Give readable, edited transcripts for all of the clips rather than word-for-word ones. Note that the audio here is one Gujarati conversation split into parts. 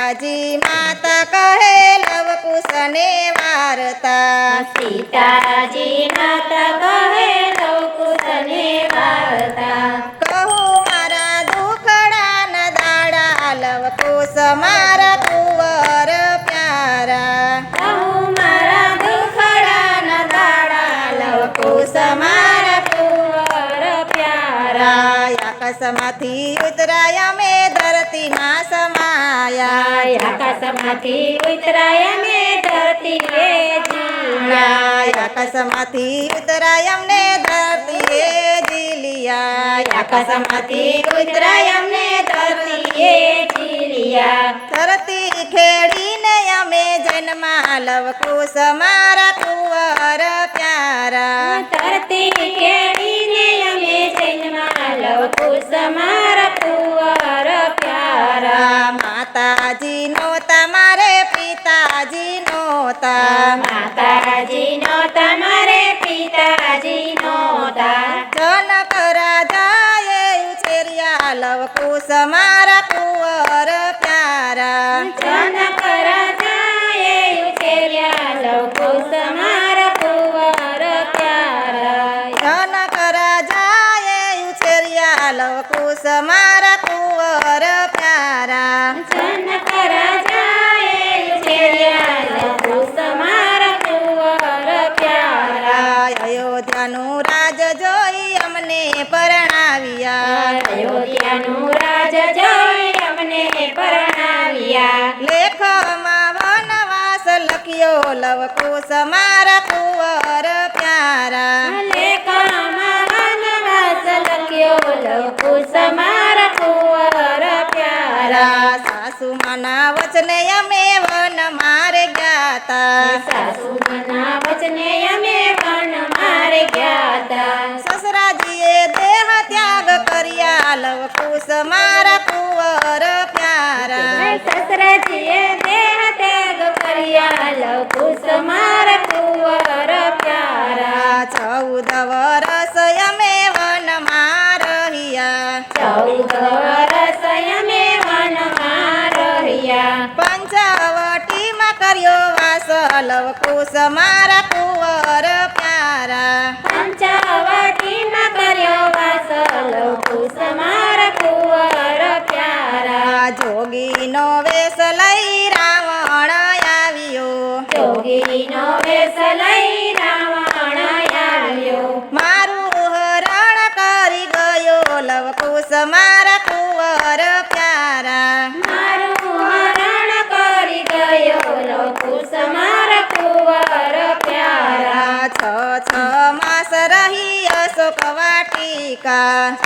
સીતાજી માતા કહે લવકુશને વાર્તા સીતાજી માતા કહે લવકુશને વાર્તા કહું મારા દુખડાના દાડા લવકુશ મારા કુંવર પ્યારા કહું મારા દુખડાના દાડા લવકુશ મારા કુંવર પ્યારા આકાશમાંથી ઉતરાયા મે ધરતીમાં સમાયા આકાશમાંથી ઉતરાય અમે ધરતીએ જીલ્યા આકાશમાંથી ઉતરાય અમને ધરતીએ જીલિયા આકાશમાંથી ઉતરાય અમને ધરતીએ જીલ્યા ધરતી ખેડીને અમે જન્મા લવકુશ મારા કુંવર પ્યારા ધરતી ખેડીને અમે જન્મા લવકુશ મારા કુંવર પ્યારા માતાજી નોતા મારે પિતાજી નોતા માતાજી નોતા મારે પિતાજી નોતા જનક રાજાએ ઉછેર્યા લવકુશ મારા કુંવર પ્યારા જનક રાજાએ ઉછેર્યા લવકુશ મારા કુંવર પ્યારા જનક રાજાએ ઉછેર્યા લવકુશ મારા કુંવર પ્યારા જનક રાજાએ ઉછેર્યા લવકુશ મારા કુંવર પ્યારા અયોધ્યાનું રાજ જોઈ અમને પરણાવ્યા અયોધ્યાનું રાજ જોઈ અમને પરણાવ્યા લેખમાં વનવાસ લખ્યો લવકુશ મારા કુંવર પ્યારા લેખમાં વનવાસ લખ્યો લવકુશ મારા કુંવર પ્યારા સાસુમાના વચને અમે વન મારે ગ્યાતા સાસુના વચને અમે વન મારે ગ્યાતા સસરાજીએ દેહ ત્યાગ કર્યા લવકુશ મારા કુંવર પ્યારા સસરાજીએ દેહ ત્યાગ કર્યા લવકુશ મારા કુંવર પ્યારા 14 વરસ અમે વનમાં રહ્યા 14 વરસ અમે વનમાં રહ્યા પંચવટીમાં કર્યો વાસ લવકુશ મારા કુંવર પ્યારા પંચવટીમાં કર્યો વાસ લવકુશ મારા કુંવર પ્યારા જોગીનો વેશ લઈ રાવણ આવ્યો જોગીનો વેશ લઈ રાવણ આવ્યો મારું હરણ કરી ગયો લવકુશ મારા કુંવર પ્યારા મારું હરણ કરી ગયો લવકુશ મારા કુંવર પ્યારા 6 માસ રહી અશોક વાટિકા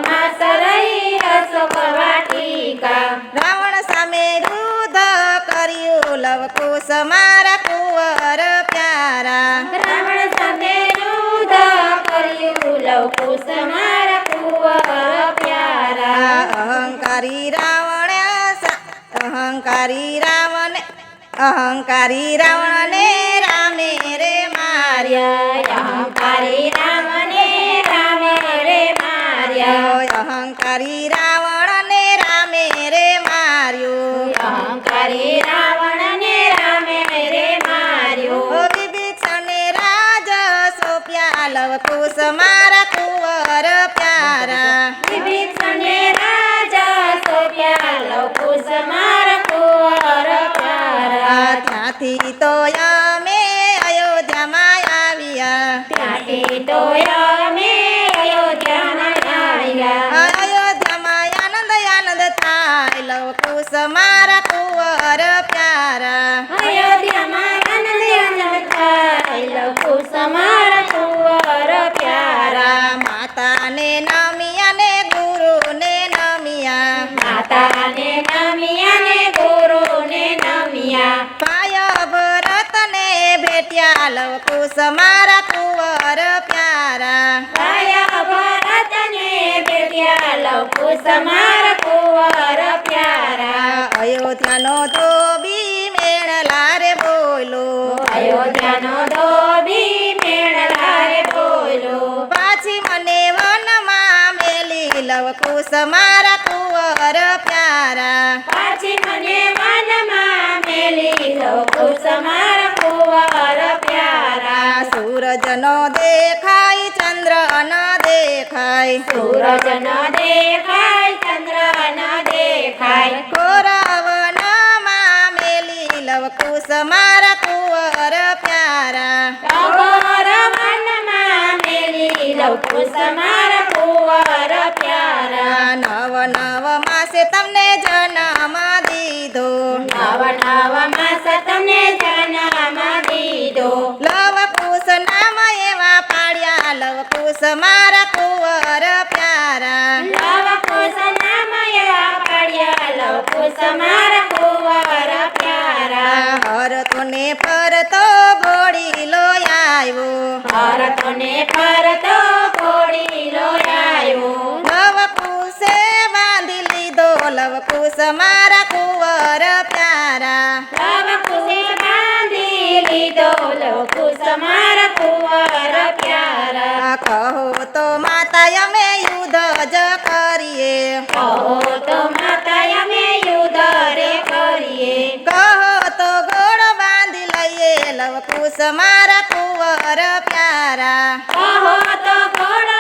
માસ રહી અશોક વાટિકા રાવણ સામે યુદ્ધ કર્યું લવકુશ મારા કુંવર પ્યારા રાવણ સામે યુદ્ધ કર્યું લવકુશ મારા કુંવર પ્યારા અહંકારી રાવણને રામે રે માર્યા અહંકારી રામને રામે રે માર્યા અહંકારી રાવણને રામે રે માર્યો અહંકારી રાવણને રામે રે માર્યો વિભીષણે રાજ સોંપ્યા લવકુશ મારા કુંવર પ્યારા વિભીષણે રાજા સોંપ્યા લવકુશ મારા કુંવર પ્યારા ત્યાંથી તો અમે અયોધ્યામાં આવ્યા ત્યાંથી તો અમે અયોધ્યામાં આવ્યા અયોધ્યામાં આનંદ થાય લવકુશ મારા કુંવર પ્યારા અયોધ્યામાં આનંદ થાય લવકુશ મારા કુંવર પ્યારા માતાને નમિયા ને ગુરુને નમિયા માતાને નમિયા ને ગુરુને નમિયા પાય ભરતને ભેટ્યા લવકુશ મારા કુંવર પ્યારા પાયા ભરતને ભેટ્યા લવકુશ મારા કુંવર પ્યારા અયોધ્યાનો ધોબી મેળલા રે બોલો અયોધ્યાનો ધોબી મેળલા રે બોલો પાછી મને વનમાં મેલી લવકુશ મારા કુંવર કુંવર પ્યારા પાછી મને વનમાં મેલી દઉં ખુશ મારા કુંવર પ્યારા સૂરજ નો દેખાય ચંદ્ર ન દેખાય સૂરજ ન દેખાય ચંદ્ર ન દેખાય કોરવનમાં મેલી લવ કુશ મારા કુંવર પ્યારા અઘોર વનમાં મેલી દઉં ખુશ મારા કુંવર પ્યારા નવ નવ માસે તમને જન્મ દીધો નવ નવ માસ તમને જન્મ દીધો લવ કુશ નામ એવા પાડ્યા લવ કુશ મારા કુંવર પ્યારા લવ કુશ નામ એવા પાડ્યા લવ કુશ મારા કુંવર પ્યારા હરતો ને પરતો ઘોડી લો આવ્યો ભરતને પરતો ઘોડી લોયાયો લવ કુશે બાંધી લીધો લવ કુશ મારા કુંવર પ્યારા લવ કુશે બાંધી લીધો લવ કુશ મારા કુંવર પ્યારા કહો તો માતા અમે યુદ્ધ જ કરીએ કહો તો માતા અમે યુદ્ધ રે કરીએ કહો તો ઘોડો બાંધી લઈએ લવ કુશ મારા કુંવર પ્યારા કહો તો ઘોડો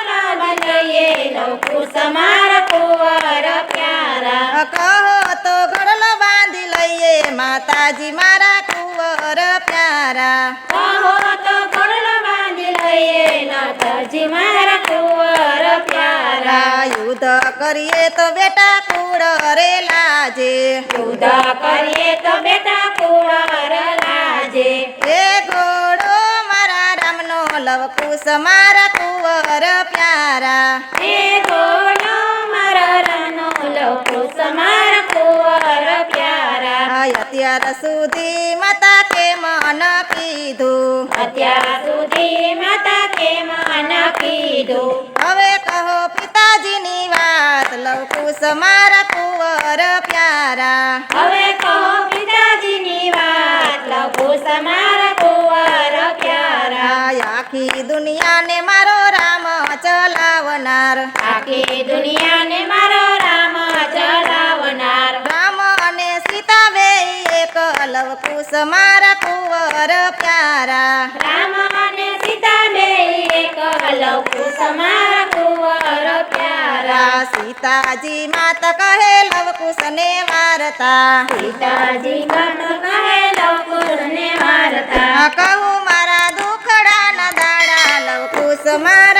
લઈએ લવ કુશ મારા કુંવર પ્યારા કહો તો ઘોડલો બાંધી લઈએ માતાજી મારા કુંવર પ્યારા કહો તો ઘોડો બાંધી લઈએ નાથજી મારા કુંવર પ્યારા યુદ્ધ કરીએ તો બેટા કુળ રે લાજે યુદ્ધ કરીએ તો બેટા કુંવર લાજે એ ઘોડો મારા રામનો લવ કુશ મારા કુંવર પ્યારા એ ઘોડો મારા રાનો લવ કુશ મારા કુંવર પ્યારા અત્યાર સુધી માતા કે મન કીધું અત્યાર સુધી માતા કે મન કીધું હવે કહો પિતાજીની વાત લવ કુશ મારા કુંવર પ્યારા હવે કહો પિતાજીની વાત લવ કુશ મારા કુંવર પ્યારા આખી દુનિયાને મારો રામ ચલાવનાર આખી દુનિયાને મારો રામ ચલાવનાર રામ અને સીતા બે એક લવ કુશ મારા કુંવર પ્યારા રામ અને સીતા બે એક લવ કુશ મારા કુંવર પ્યારા સીતાજી માતા કહે લવ કુશ ને વાર્તા સીતાજી મત કહે લવ કુશ ને વાર્તા કહું મારા દુખડા ના દાડા લવ કુશ મારા